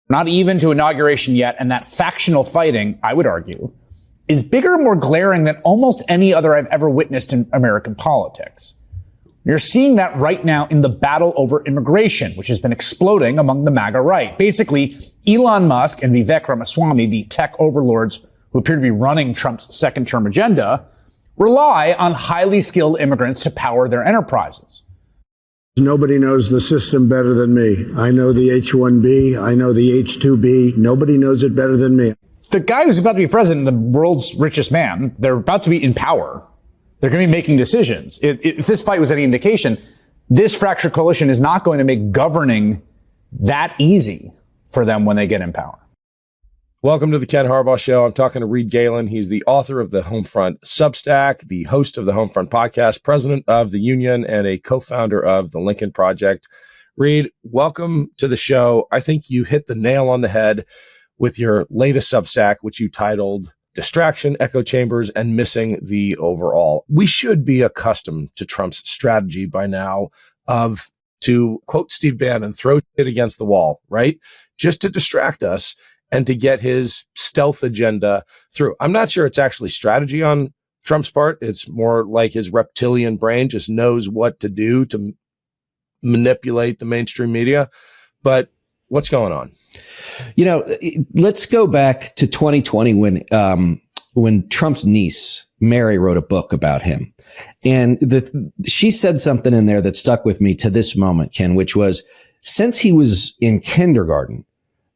not even to inauguration yet, and that factional fighting, I would argue, is bigger and more glaring than almost any other I've ever witnessed in American politics. You're seeing that right now in the battle over immigration, which has been exploding among the Maga right. Basically, Elon Musk and Vivek Ramaswamy, the tech overlords who appear to be running Trump's second-term agenda, rely on highly skilled immigrants to power their enterprises. Nobody knows the system better than me. I know the H-1B. I know the H-2B. Nobody knows it better than me. The guy who's about to be president, the world's richest man, they're about to be in power. They're going to be making decisions. If this fight was any indication, this fractured coalition is not going to make governing that easy for them when they get in power. Welcome to the Ken Harbaugh Show. I'm talking to Reed Galen. He's the author of the Homefront Substack, the host of the Homefront Podcast, president of the Union, and a co-founder of the Lincoln Project. Reed, welcome to the show. I think you hit the nail on the head with your latest Substack, which you titled Distraction, Echo Chambers, and Missing the Overall. We should be accustomed to Trump's strategy by now of, to quote Steve Bannon, throw it against the wall, right? Just to distract us and to get his stealth agenda through. I'm not sure it's actually strategy on Trump's part. It's more like his reptilian brain just knows what to do to manipulate the mainstream media. But what's going on? You know, let's go back to 2020 when Trump's niece, Mary, wrote a book about him. And she said something in there that stuck with me to this moment, Ken, which was, since he was in kindergarten,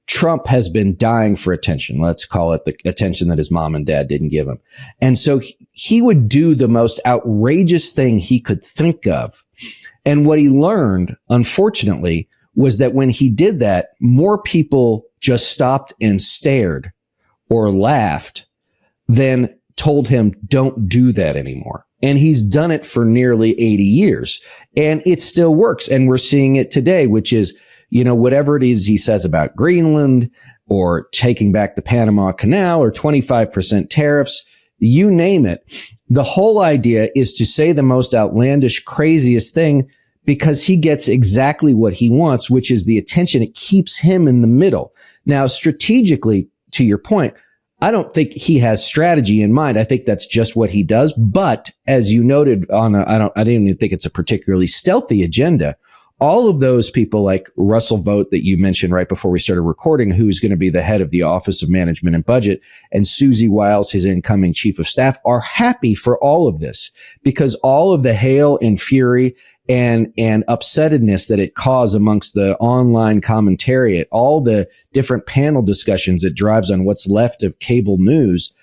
Trump has been dying for attention. Let's call it the attention that his mom and dad didn't give him. And so he would do the most outrageous thing he could think of. And what he learned, unfortunately, was that when he did that, more people just stopped and stared or laughed than told him, don't do that anymore. And he's done it for nearly 80 years. And it still works. And we're seeing it today, which is, you know, whatever it is he says about Greenland or taking back the Panama Canal or 25% tariffs, you name it. The whole idea is to say the most outlandish, craziest thing because he gets exactly what he wants, which is the attention. It keeps him in the middle. Now, strategically, to your point, I don't think he has strategy in mind. I think that's just what he does. But as you noted I didn't even think it's a particularly stealthy agenda. All of those people like Russell Vogt that you mentioned right before we started recording, who's going to be the head of the Office of Management and Budget, and Susie Wiles, his incoming chief of staff, are happy for all of this because all of the hail and fury and upsettedness that it caused amongst the online commentariat, all the different panel discussions it drives on what's left of cable news,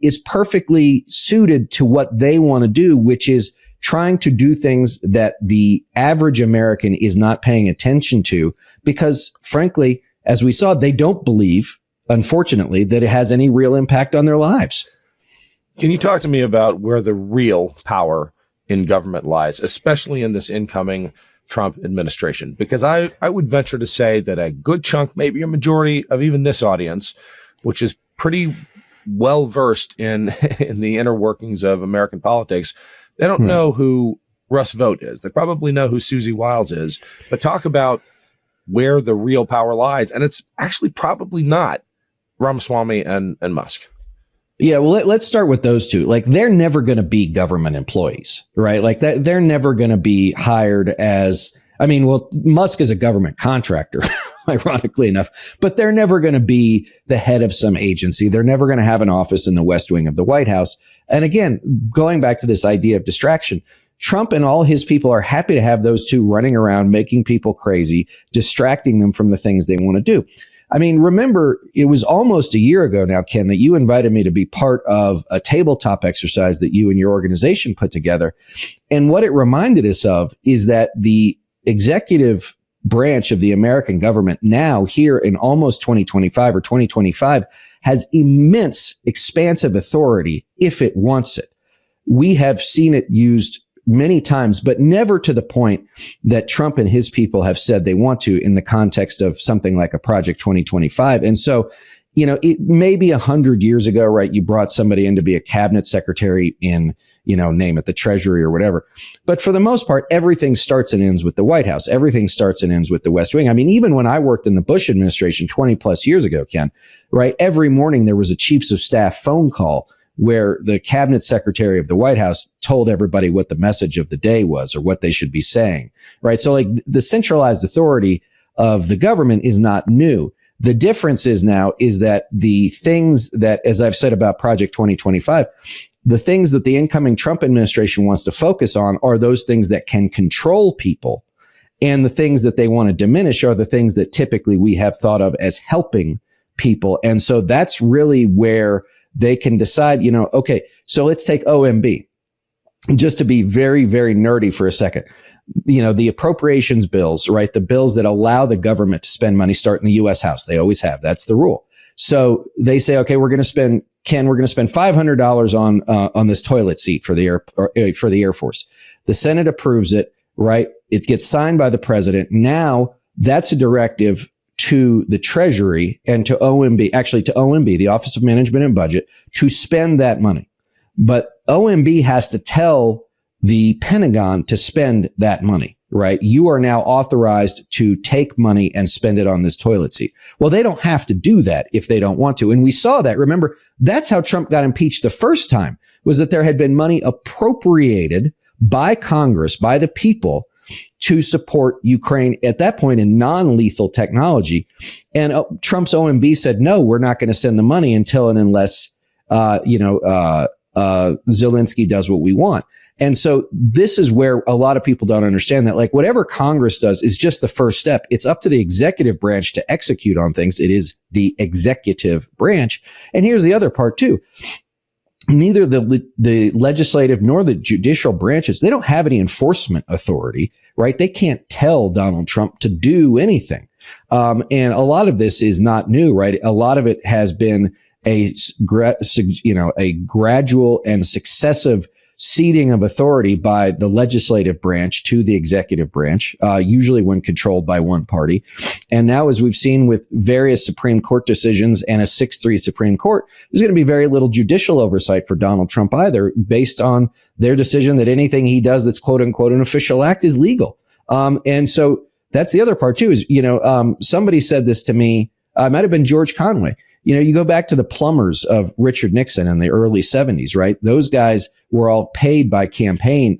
is perfectly suited to what they want to do, which is trying to do things that the average American is not paying attention to because, frankly, as we saw, they don't believe, unfortunately, that it has any real impact on their lives. Can you talk to me about where the real power in government lies, especially in this incoming Trump administration? Because I would venture to say that a good chunk, maybe a majority of even this audience, which is pretty well versed in the inner workings of American politics, they don't know who Russ Vogt is. They probably know who Susie Wiles is, but talk about where the real power lies. And it's actually probably not Ramaswamy and Musk. Yeah, well, let's start with those two. Like, they're never going to be government employees, right? Like that, they're never going to be hired as, Musk is a government contractor, ironically enough, but they're never going to be the head of some agency. They're never going to have an office in the West Wing of the White House. And again, going back to this idea of distraction, Trump and all his people are happy to have those two running around, making people crazy, distracting them from the things they want to do. Remember, it was almost a year ago now, Ken, that you invited me to be part of a tabletop exercise that you and your organization put together. And what it reminded us of is that the executive branch of the American government now here in almost 2025 or 2025 has immense expansive authority if it wants it. We have seen it used many times, but never to the point that Trump and his people have said they want to in the context of something like a Project 2025. And so, maybe 100 years ago, right? You brought somebody in to be a cabinet secretary in, name it, the Treasury or whatever. But for the most part, everything starts and ends with the White House. Everything starts and ends with the West Wing. I mean, even when I worked in the Bush administration 20 plus years ago, Ken, right? Every morning there was a chiefs of staff phone call where the cabinet secretary of the White House told everybody what the message of the day was or what they should be saying, right? So like the centralized authority of the government is not new. The difference is that the things that, as I've said about Project 2025, the things that the incoming Trump administration wants to focus on are those things that can control people. And the things that they want to diminish are the things that typically we have thought of as helping people. And so that's really where they can decide, okay, so let's take OMB. Just to be very, very nerdy for a second. The appropriations bills, right? The bills that allow the government to spend money start in the U.S. House. They always have. That's the rule. So they say, okay, we're going to spend $500 on this toilet seat for the Air Force. The Senate approves it, right? It gets signed by the president. Now that's a directive to the Treasury and to OMB, the Office of Management and Budget, to spend that money. But OMB has to tell the Pentagon to spend that money, right? You are now authorized to take money and spend it on this toilet seat. Well, they don't have to do that if they don't want to. And we saw that. Remember, that's how Trump got impeached the first time, was that there had been money appropriated by Congress, by the people, to support Ukraine at that point in non-lethal technology. And Trump's OMB said, no, we're not going to send the money until and unless, Zelensky does what we want. And so this is where a lot of people don't understand that, like, whatever Congress does is just the first step. It's up to the executive branch to execute on things. It is the executive branch. And here's the other part too. Neither the legislative nor the judicial branches, they don't have any enforcement authority, right? They can't tell Donald Trump to do anything. And a lot of this is not new, right? A lot of it has been a gradual and successive ceding of authority by the legislative branch to the executive branch, usually when controlled by one party. And now, as we've seen with various Supreme Court decisions and a 6-3 Supreme Court, there's going to be very little judicial oversight for Donald Trump either, based on their decision that anything he does that's quote unquote an official act is legal. And so that's the other part too, is, somebody said this to me, it might have been George Conway. You go back to the plumbers of Richard Nixon in the early 70s, right? Those guys were all paid by the campaign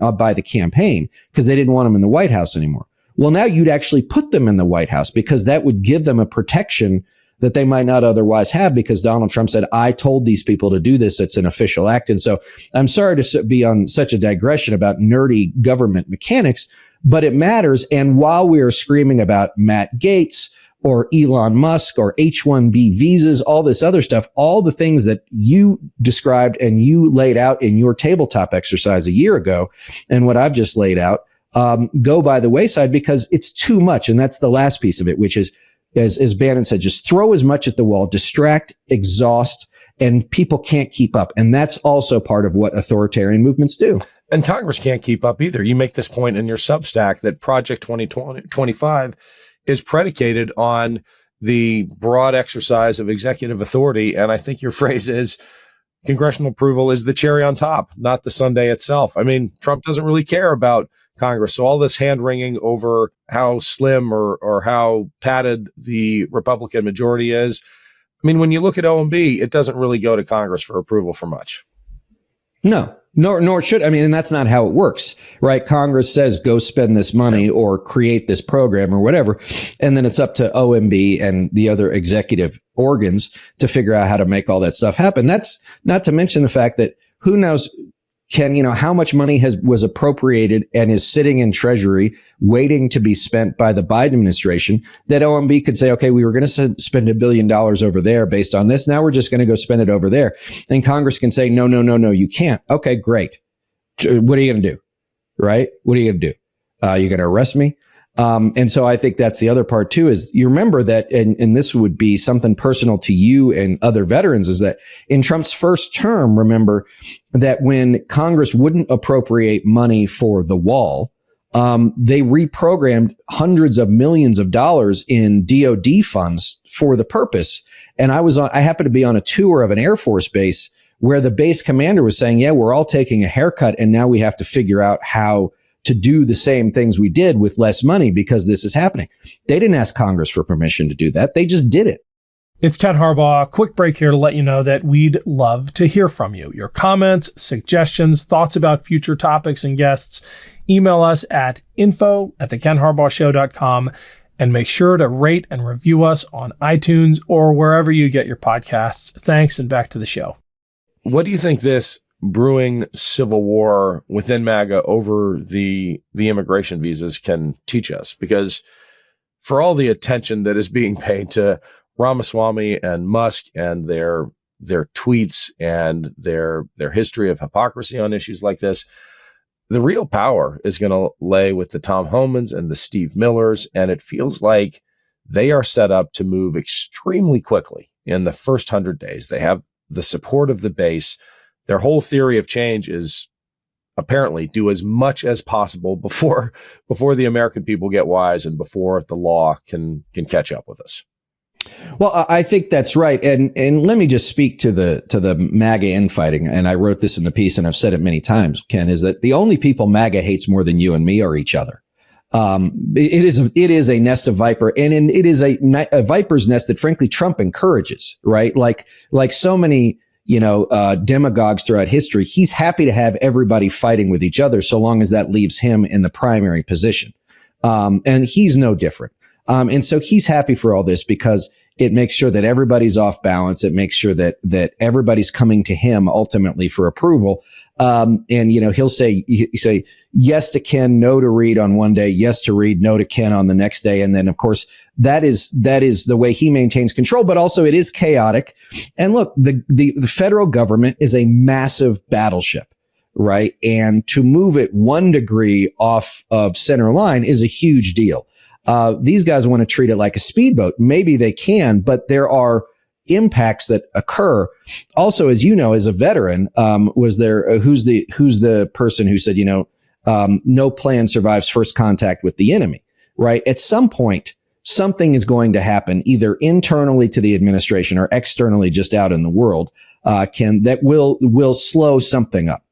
because they didn't want them in the White House anymore. Well, now you'd actually put them in the White House because that would give them a protection that they might not otherwise have, because Donald Trump said, I told these people to do this. It's an official act. And so I'm sorry to be on such a digression about nerdy government mechanics, but it matters. And while we are screaming about Matt Gaetz or Elon Musk or H-1B visas, all this other stuff, all the things that you described and you laid out in your tabletop exercise a year ago, and what I've just laid out, go by the wayside because it's too much. And that's the last piece of it, which is, as Bannon said, just throw as much at the wall, distract, exhaust, and people can't keep up. And that's also part of what authoritarian movements do. And Congress can't keep up either. You make this point in your Substack that Project 2025 is predicated on the broad exercise of executive authority. And I think your phrase is congressional approval is the cherry on top, not the sundae itself. I mean, Trump doesn't really care about Congress. So all this hand wringing over how slim or how padded the Republican majority is. I mean, when you look at OMB, it doesn't really go to Congress for approval for much. No. Nor should. I mean, and that's not how it works, right? Congress says, go spend this money or create this program or whatever. And then it's up to OMB and the other executive organs to figure out how to make all that stuff happen. That's not to mention the fact that who knows, Ken, how much money was appropriated and is sitting in Treasury waiting to be spent by the Biden administration, that OMB could say, okay, we were going to spend $1 billion over there based on this. Now we're just going to go spend it over there. And Congress can say, no, you can't. Okay, great. What are you going to do? Right? What are you going to do? You're going to arrest me? And so I think that's the other part too, is you remember that, and this would be something personal to you and other veterans, is that in Trump's first term, remember that when Congress wouldn't appropriate money for the wall, they reprogrammed hundreds of millions of dollars in DoD funds for the purpose. And I happened to be on a tour of an Air Force base where the base commander was saying, yeah, we're all taking a haircut and now we have to figure out how to do the same things we did with less money because this is happening. They didn't ask Congress for permission to do that. They just did it. It's Ken Harbaugh. Quick break here to let you know that we'd love to hear from you. Your comments, suggestions, thoughts about future topics and guests. Email us at info@thekenharbaughshow.com and make sure to rate and review us on iTunes or wherever you get your podcasts. Thanks, and back to the show. What do you think this brewing civil war within MAGA over the immigration visas can teach us? Because for all the attention that is being paid to Ramaswamy and Musk and their tweets and their history of hypocrisy on issues like this, the real power is going to lay with the Tom Homans and the Steve Millers, and it feels like they are set up to move extremely quickly in the first 100 days. They have the support of the base. Their whole theory of change is apparently do as much as possible before the American people get wise and before the law can catch up with us. Well, I think that's right. And let me just speak to the MAGA infighting. And I wrote this in the piece and I've said it many times, Ken, is that the only people MAGA hates more than you and me are each other. It is a nest of viper, and it is a viper's nest that frankly Trump encourages, right? Like so many, demagogues throughout history, he's happy to have everybody fighting with each other so long as that leaves him in the primary position. And he's no different. And so he's happy for all this because it makes sure that everybody's off balance. It makes sure that everybody's coming to him ultimately for approval. And he'll say yes to Ken, no to Reed on one day, yes to Reed, no to Ken on the next day. And then of course that is the way he maintains control, but also it is chaotic. And look, the federal government is a massive battleship, right? And to move it 1 degree off of center line is a huge deal. These guys want to treat it like a speedboat. Maybe they can, but there are impacts that occur. Also, as you know, as a veteran, who's the person who said, no plan survives first contact with the enemy, right? At some point, something is going to happen either internally to the administration or externally just out in the world, that will slow something up.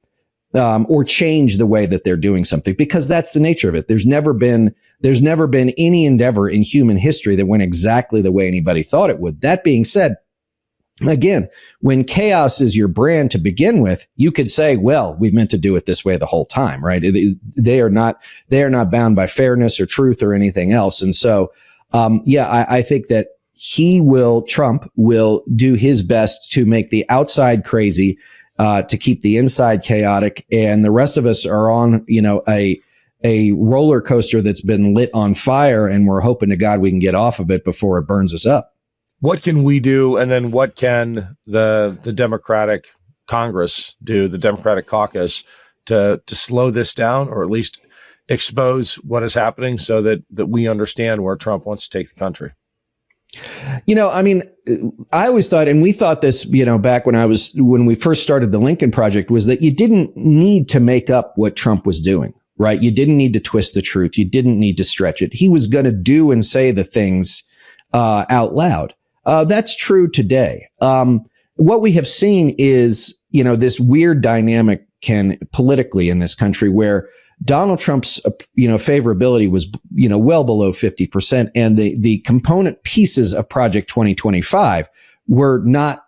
Or change the way that they're doing something, because that's the nature of it. There's never been any endeavor in human history that went exactly the way anybody thought it would. That being said, again, when chaos is your brand to begin with, you could say, well, we meant to do it this way the whole time, right? They are not bound by fairness or truth or anything else. And so, I think that Trump will do his best to make the outside crazy, to keep the inside chaotic, and the rest of us are on, a roller coaster that's been lit on fire, and we're hoping to God we can get off of it before it burns us up. What can we do, and then what can the Democratic Congress do, the Democratic caucus, to slow this down, or at least expose what is happening so that we understand where Trump wants to take the country? I always thought, and we thought this, back when we first started the Lincoln Project, was that you didn't need to make up what Trump was doing, right? You didn't need to twist the truth. You didn't need to stretch it. He was going to do and say the things out loud. That's true today. What we have seen is, this weird dynamic politically in this country where Donald Trump's, favorability was, well below 50%. And the component pieces of Project 2025 were not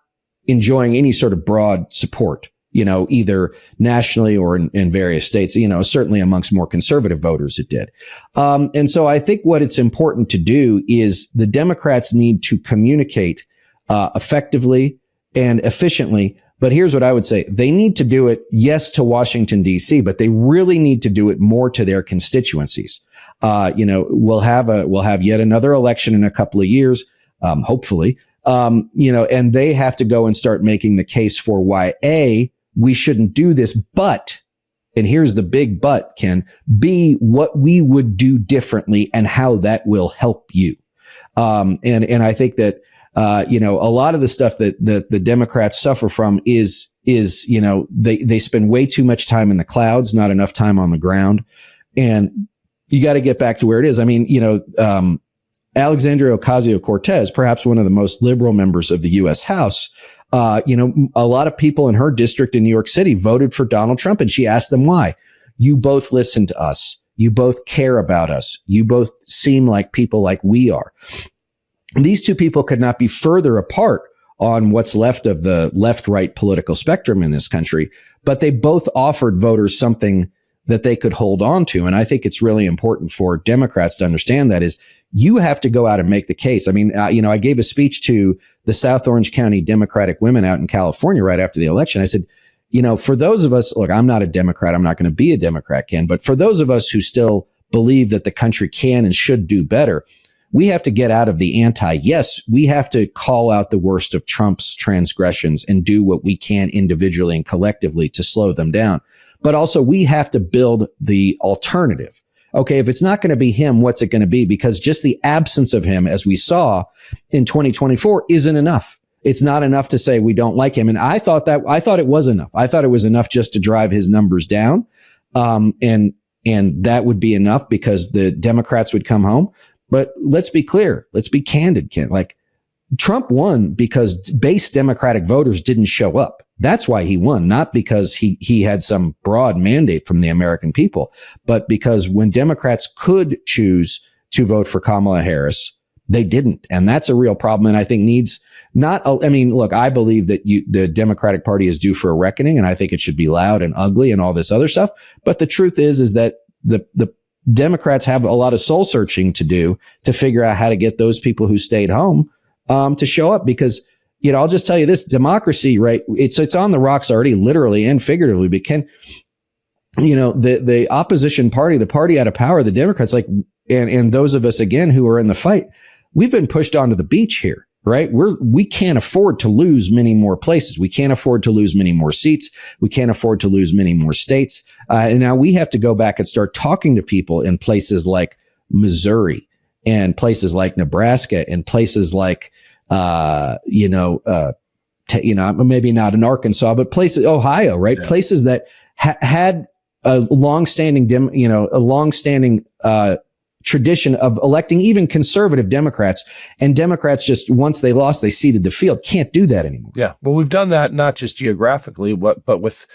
enjoying any sort of broad support, either nationally or in various states, certainly amongst more conservative voters, it did. And so I think what it's important to do is the Democrats need to communicate, effectively and efficiently. But here's what I would say. They need to do it, yes, to Washington, D.C., but they really need to do it more to their constituencies. We'll have yet another election in a couple of years, hopefully, and they have to go and start making the case for why, A, we shouldn't do this, but, and here's the big but, Ken, B, what we would do differently and how that will help you. And I think that, a lot of the stuff that the Democrats suffer from is, they spend way too much time in the clouds, not enough time on the ground. And you got to get back to where it is. I mean, Alexandria Ocasio-Cortez, perhaps one of the most liberal members of the U.S. House, a lot of people in her district in New York City voted for Donald Trump, and she asked them why. You both listen to us. You both care about us. You both seem like people like we are. These two people could not be further apart on what's left of the left-right political spectrum in this country, but they both offered voters something that they could hold on to. And I think it's really important for Democrats to understand that is you have to go out and make the case. I mean, I gave a speech to the South Orange County Democratic women out in California right after the election. I said, for those of us, look, I'm not a Democrat. I'm not going to be a Democrat, Ken, but for those of us who still believe that the country can and should do better, we have to get out of the yes, we have to call out the worst of Trump's transgressions and do what we can individually and collectively to slow them down. But also we have to build the alternative. Okay, if it's not going to be him, what's it going to be? Because just the absence of him, as we saw in 2024, isn't enough. It's not enough to say we don't like him. And I thought it was enough. I thought it was enough just to drive his numbers down. And that would be enough because the Democrats would come home. But let's be clear. Let's be candid, Ken. Like Trump won because base Democratic voters didn't show up. That's why he won, not because he had some broad mandate from the American people, but because when Democrats could choose to vote for Kamala Harris, they didn't. And that's a real problem. And I think look, I believe that the Democratic Party is due for a reckoning, and I think it should be loud and ugly and all this other stuff. But the truth is that the Democrats have a lot of soul searching to do to figure out how to get those people who stayed home to show up, because I'll just tell you this: democracy, right? It's on the rocks already, literally and figuratively. But the opposition party, the party out of power, the Democrats, and those of us again who are in the fight, we've been pushed onto the beach here, right? We can't afford to lose many more places. We can't afford to lose many more seats. We can't afford to lose many more states. And now we have to go back and start talking to people in places like Missouri and places like Nebraska and places like, maybe not in Arkansas, but places, Ohio, right? Yeah. Places that had a longstanding tradition of electing even conservative Democrats, and Democrats just, once they lost, they ceded the field. Can't do that anymore. Yeah. Well, we've done that not just geographically, but with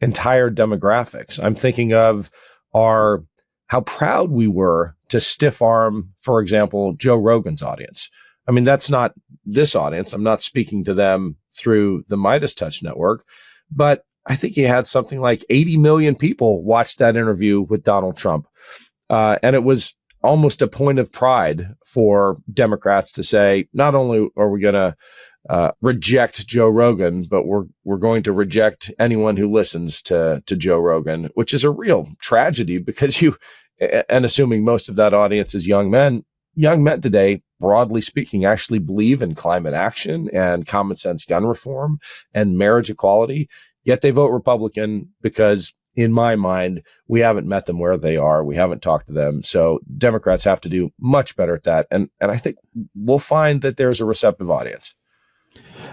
entire demographics. I'm thinking of how proud we were to stiff arm, for example, Joe Rogan's audience. I mean, that's not this audience. I'm not speaking to them through the MeidasTouch network, but I think he had something like 80 million people watch that interview with Donald Trump. And it was almost a point of pride for Democrats to say, not only are we going to reject Joe Rogan, but we're going to reject anyone who listens to Joe Rogan, which is a real tragedy because and assuming most of that audience is young men today, broadly speaking, actually believe in climate action and common sense gun reform and marriage equality, yet they vote Republican because, in my mind, we haven't met them where they are. We haven't talked to them. So Democrats have to do much better at that. And I think we'll find that there's a receptive audience.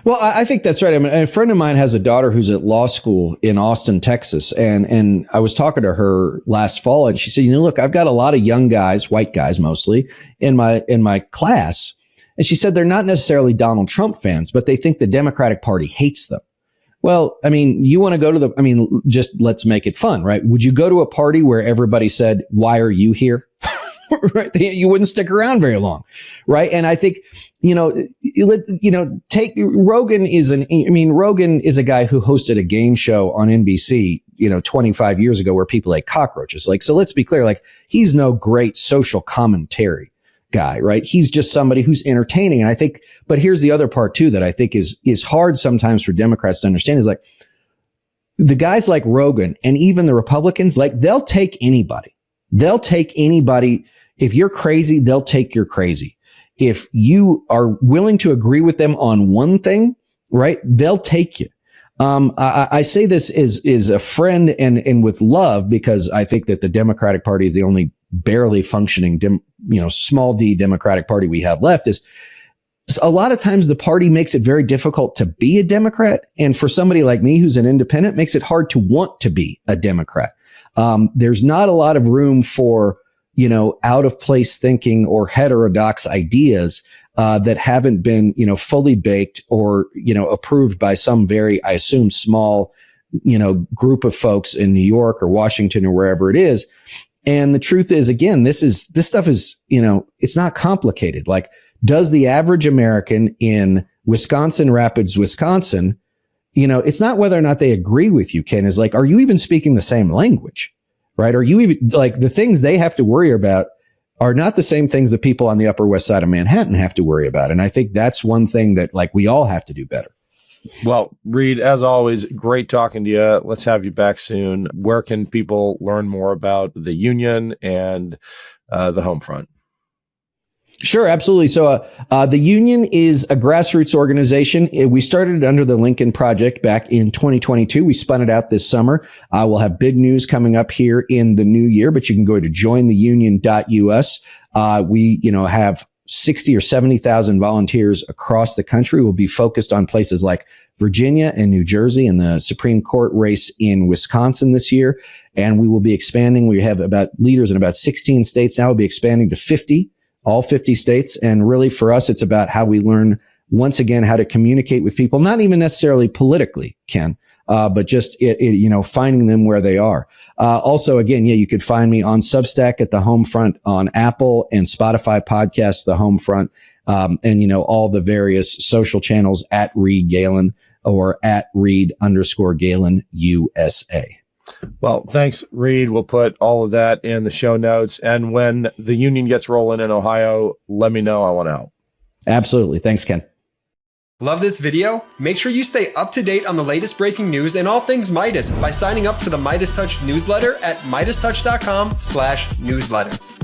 Well, I think that's right. I mean, a friend of mine has a daughter who's at law school in Austin, Texas. And I was talking to her last fall, and she said, look, I've got a lot of young guys, white guys mostly, in my class. And she said they're not necessarily Donald Trump fans, but they think the Democratic Party hates them. Well, I mean, you want to go to just let's make it fun, right? Would you go to a party where everybody said, why are you here? Right? You wouldn't stick around very long. Right. And I think, take Rogan Rogan is a guy who hosted a game show on NBC, 25 years ago where people ate cockroaches. So let's be clear, he's no great social commentary guy, right? He's just somebody who's entertaining. And I think, but here's the other part too, that I think is hard sometimes for Democrats to understand is the guys like Rogan and even the Republicans, they'll take anybody. They'll take anybody. If you're crazy, they'll take your crazy. If you are willing to agree with them on one thing, right, they'll take you. I say this is a friend and with love, because I think that the Democratic Party is the only barely functioning, small d Democratic Party we have left. Is a lot of times the party makes it very difficult to be a Democrat. And for somebody like me, who's an independent, makes it hard to want to be a Democrat. There's not a lot of room for, out of place thinking or heterodox ideas that haven't been, fully baked or, approved by some very, I assume, small, group of folks in New York or Washington or wherever it is. And the truth is, again, this stuff is, it's not complicated. Like, does the average American in Wisconsin Rapids, Wisconsin, it's not whether or not they agree with you, Ken, is like, are you even speaking the same language? Right? Are you even, like, the things they have to worry about are not the same things that people on the Upper West Side of Manhattan have to worry about. And I think that's one thing that, like, we all have to do better. Well, Reed, as always, great talking to you. Let's have you back soon. Where can people learn more about the Union and the Homefront? Sure, absolutely. So the Union is a grassroots organization. We started it under the Lincoln Project back in 2022. We spun it out this summer. We'll have big news coming up here in the new year, but you can go to jointheunion.us. We, have 60 or 70,000 volunteers across the country. Will be focused on places like Virginia and New Jersey and the Supreme Court race in Wisconsin this year. And we will be expanding. We have about leaders in about 16 states now. We'll be expanding to 50. All 50 states. And really for us, it's about how we learn once again, how to communicate with people, not even necessarily politically, Ken, but just, finding them where they are. Also, again, you could find me on Substack at the Homefront, on Apple and Spotify podcasts, the Homefront, and, all the various social channels at Reed Galen or at Reed_Galen USA. Well, thanks, Reed. We'll put all of that in the show notes. And when the Union gets rolling in Ohio, let me know. I want to help. Absolutely. Thanks, Ken. Love this video? Make sure you stay up to date on the latest breaking news and all things Meidas by signing up to the MeidasTouch newsletter at MeidasTouch.com/newsletter.